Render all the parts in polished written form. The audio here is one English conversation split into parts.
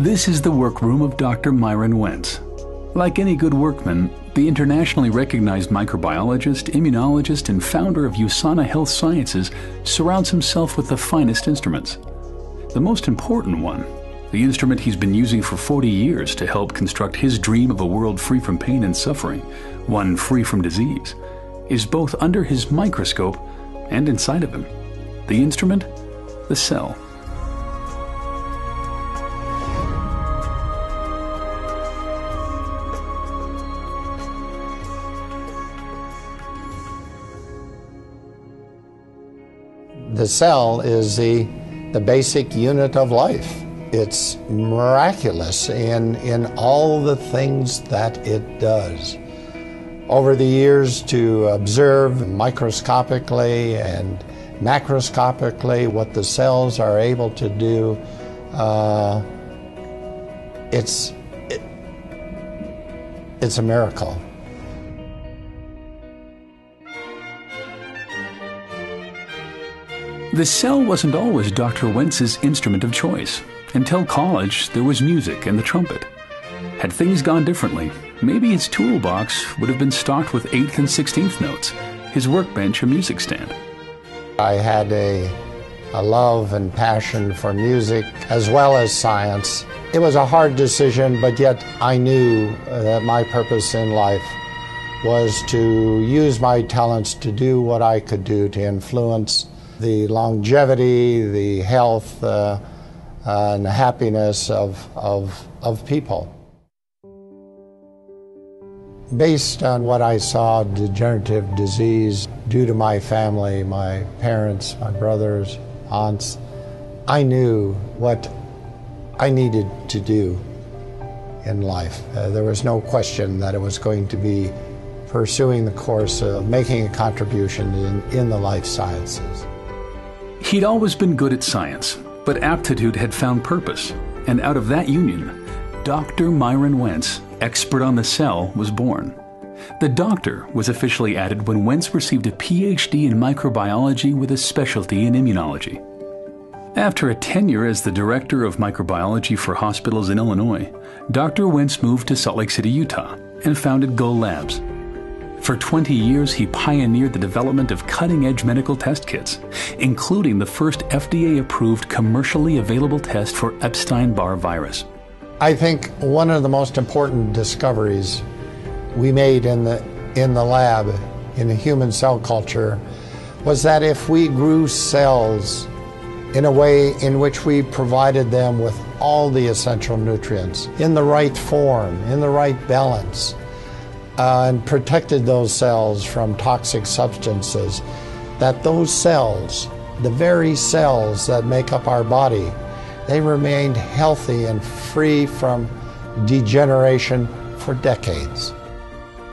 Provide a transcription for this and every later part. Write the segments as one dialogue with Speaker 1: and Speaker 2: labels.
Speaker 1: This is the workroom of Dr. Myron Wentz. Like any good workman, the internationally recognized microbiologist, immunologist, and founder of USANA Health Sciences surrounds himself with the finest instruments. The most important one, the instrument he's been using for 40 years to help construct his dream of a world free from pain and suffering, one free from disease, is both under his microscope and inside of him. The instrument, the cell.
Speaker 2: The cell is the basic unit of life. It's miraculous in all the things that it does. Over the years, to observe microscopically and macroscopically what the cells are able to do, it's a miracle.
Speaker 1: The cell wasn't always Dr. Wentz's instrument of choice. Until college, there was music and the trumpet. Had things gone differently, maybe his toolbox would have been stocked with 8th and 16th notes, his workbench a music stand.
Speaker 2: I had a love and passion for music as well as science. It was a hard decision, but yet I knew that my purpose in life was to use my talents to do what I could do to influence the longevity, the health, and the happiness of people. Based on what I saw, degenerative disease due to my family, my parents, my brothers, aunts, I knew what I needed to do in life. There was no question that it was going to be pursuing the course of making a contribution in the life sciences.
Speaker 1: He'd always been good at science, but aptitude had found purpose, and out of that union, Dr. Myron Wentz, expert on the cell, was born. The doctor was officially added when Wentz received a PhD in microbiology with a specialty in immunology. After a tenure as the director of microbiology for hospitals in Illinois, Dr. Wentz moved to Salt Lake City, Utah, and founded Go Labs. For 20 years, he pioneered the development of cutting-edge medical test kits, including the first FDA-approved commercially available test for Epstein-Barr virus.
Speaker 2: I think one of the most important discoveries we made in the lab, in the human cell culture, was that if we grew cells in a way in which we provided them with all the essential nutrients, in the right form, in the right balance, and protected those cells from toxic substances, that those cells, the very cells that make up our body, they remained healthy and free from degeneration for decades.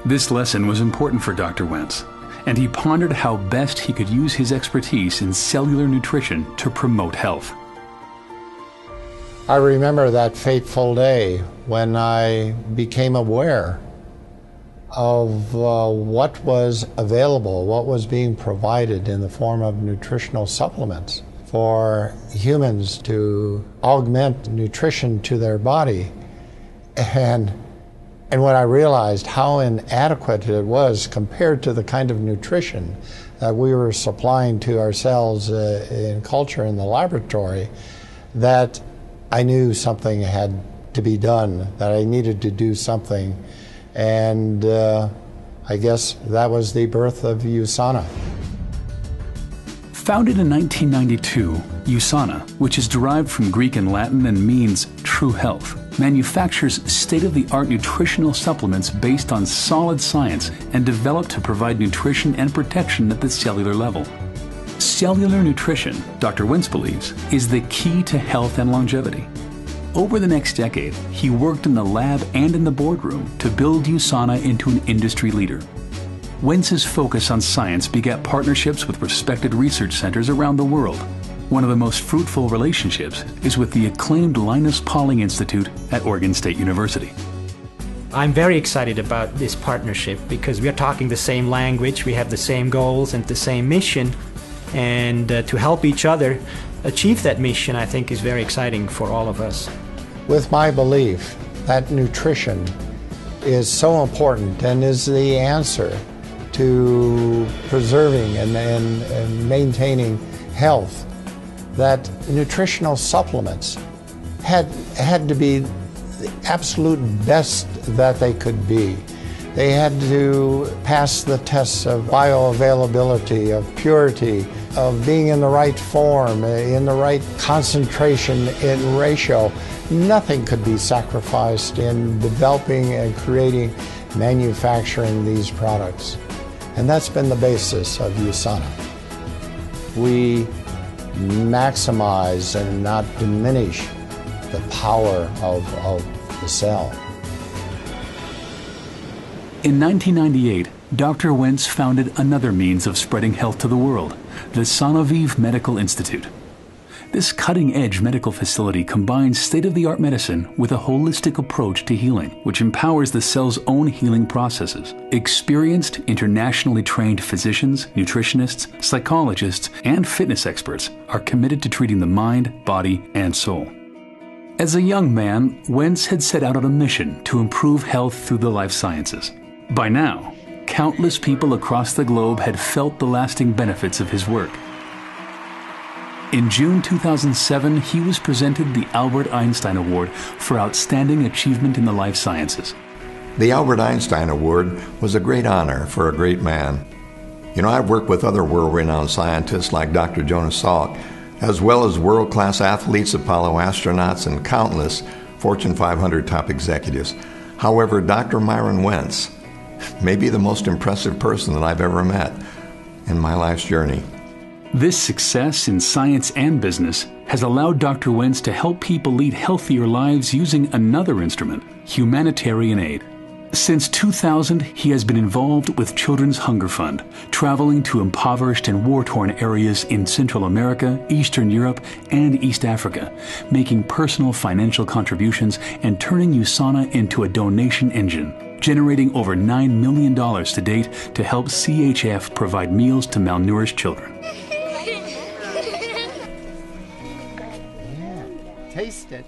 Speaker 1: This lesson was important for Dr. Wentz, and he pondered how best he could use his expertise in cellular nutrition to promote health.
Speaker 2: I remember that fateful day when I became aware of what was available, what was being provided in the form of nutritional supplements for humans to augment nutrition to their body. And when I realized how inadequate it was compared to the kind of nutrition that we were supplying to ourselves in culture in the laboratory, that I knew something had to be done, that I needed to do something. And I guess that was the birth of USANA.
Speaker 1: Founded in 1992, USANA, which is derived from Greek and Latin and means true health, manufactures state-of-the-art nutritional supplements based on solid science and developed to provide nutrition and protection at the cellular level. Cellular nutrition, Dr. Wentz believes, is the key to health and longevity. Over the next decade, he worked in the lab and in the boardroom to build USANA into an industry leader. Wentz's focus on science begat partnerships with respected research centers around the world. One of the most fruitful relationships is with the acclaimed Linus Pauling Institute at Oregon State University.
Speaker 3: I'm very excited about this partnership because we are talking the same language, we have the same goals and the same mission, and to help each other achieve that mission, I think, is very exciting for all of us.
Speaker 2: with my belief that nutrition is so important and is the answer to preserving and maintaining health, that nutritional supplements had to be the absolute best that they could be. They had to pass the tests of bioavailability, of purity, of being in the right form, in the right concentration and ratio. Nothing could be sacrificed in developing and creating, manufacturing these products. And that's been the basis of USANA. We maximize and not diminish the power of the cell.
Speaker 1: In 1998, Dr. Wentz founded another means of spreading health to the world, the Sanoviv Medical Institute. This cutting-edge medical facility combines state-of-the-art medicine with a holistic approach to healing, which empowers the cell's own healing processes. Experienced, internationally trained physicians, nutritionists, psychologists, and fitness experts are committed to treating the mind, body, and soul. As a young man, Wentz had set out on a mission to improve health through the life sciences. By now, countless people across the globe had felt the lasting benefits of his work. In June 2007, he was presented the Albert Einstein Award for Outstanding Achievement in the Life Sciences.
Speaker 4: The Albert Einstein Award was a great honor for a great man. You know, I've worked with other world-renowned scientists like Dr. Jonas Salk, as well as world-class athletes, Apollo astronauts, and countless Fortune 500 top executives. However, Dr. Myron Wentz may be the most impressive person that I've ever met in my life's journey.
Speaker 1: This success in science and business has allowed Dr. Wentz to help people lead healthier lives using another instrument, humanitarian aid. Since 2000, he has been involved with Children's Hunger Fund, traveling to impoverished and war-torn areas in Central America, Eastern Europe, and East Africa, making personal financial contributions and turning USANA into a donation engine, generating over $9 million to date to help CHF provide meals to malnourished children.
Speaker 2: Taste it.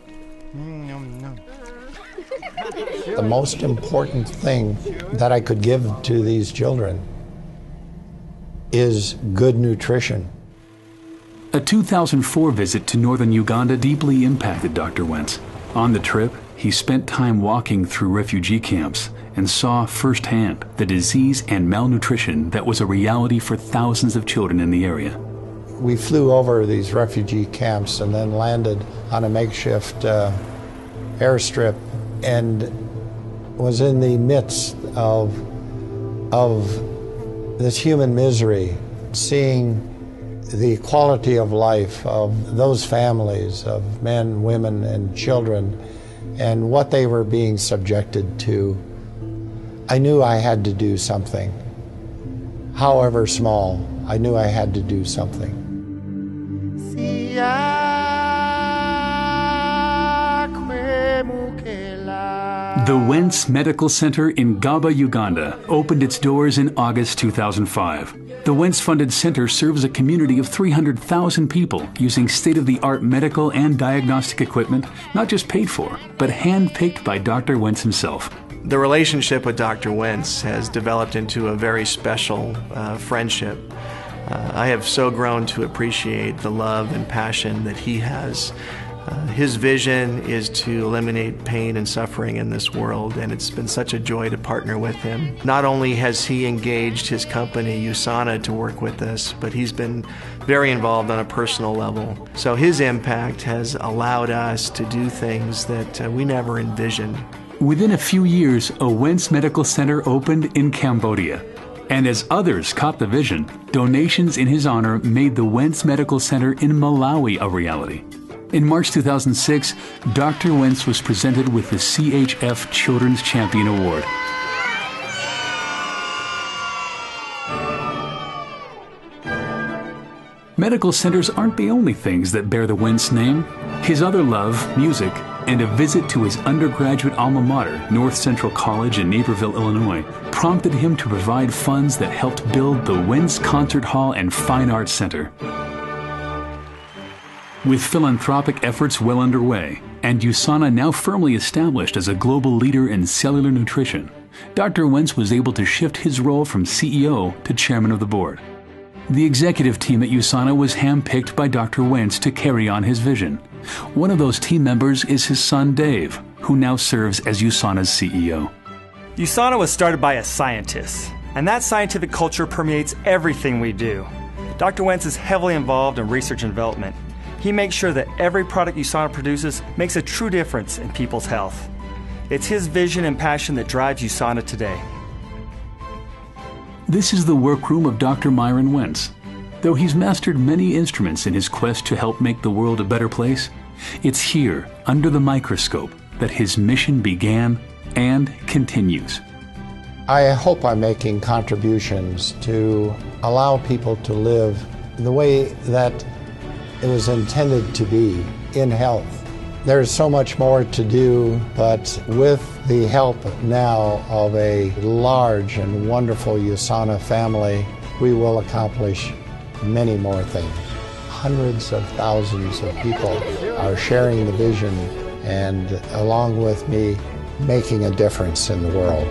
Speaker 2: The most important thing that I could give to these children is good nutrition.
Speaker 1: A 2004 visit to northern Uganda deeply impacted Dr. Wentz. On the trip, he spent time walking through refugee camps and saw firsthand the disease and malnutrition that was a reality for thousands of children in the area.
Speaker 2: We flew over these refugee camps and then landed on a makeshift airstrip and was in the midst of this human misery, seeing the quality of life of those families of men, women, and children and what they were being subjected to. I knew I had to do something. However small, I knew I had to do something.
Speaker 1: The Wentz Medical Center in Gaba, Uganda, opened its doors in August 2005. The Wentz-funded center serves a community of 300,000 people using state-of-the-art medical and diagnostic equipment, not just paid for, but hand-picked by Dr. Wentz himself.
Speaker 5: The relationship with Dr. Wentz has developed into a very special friendship. I have so grown to appreciate the love and passion that he has. His vision is to eliminate pain and suffering in this world, and it's been such a joy to partner with him. Not only has he engaged his company, USANA, to work with us, but he's been very involved on a personal level. So his impact has allowed us to do things that we never envisioned.
Speaker 1: Within a few years, a Wentz Medical Center opened in Cambodia. And as others caught the vision, donations in his honor made the Wentz Medical Center in Malawi a reality. In March 2006, Dr. Wentz was presented with the CHF Children's Champion Award. Medical centers aren't the only things that bear the Wentz name. His other love, music, and a visit to his undergraduate alma mater, North Central College in Naperville, Illinois, prompted him to provide funds that helped build the Wentz Concert Hall and Fine Arts Center. With philanthropic efforts well underway, and USANA now firmly established as a global leader in cellular nutrition, Dr. Wentz was able to shift his role from CEO to chairman of the board. The executive team at USANA was handpicked by Dr. Wentz to carry on his vision. One of those team members is his son Dave, who now serves as USANA's CEO.
Speaker 6: USANA was started by a scientist, and that scientific culture permeates everything we do. Dr. Wentz is heavily involved in research and development. He makes sure that every product USANA produces makes a true difference in people's health. It's his vision and passion that drives USANA today.
Speaker 1: This is the workroom of Dr. Myron Wentz. Though he's mastered many instruments in his quest to help make the world a better place, it's here, under the microscope, that his mission began and continues.
Speaker 2: I hope I'm making contributions to allow people to live the way that it was intended to be, in health. There's so much more to do, but with the help now of a large and wonderful USANA family, we will accomplish many more things. Hundreds of thousands of people are sharing the vision and, along with me, making a difference in the world.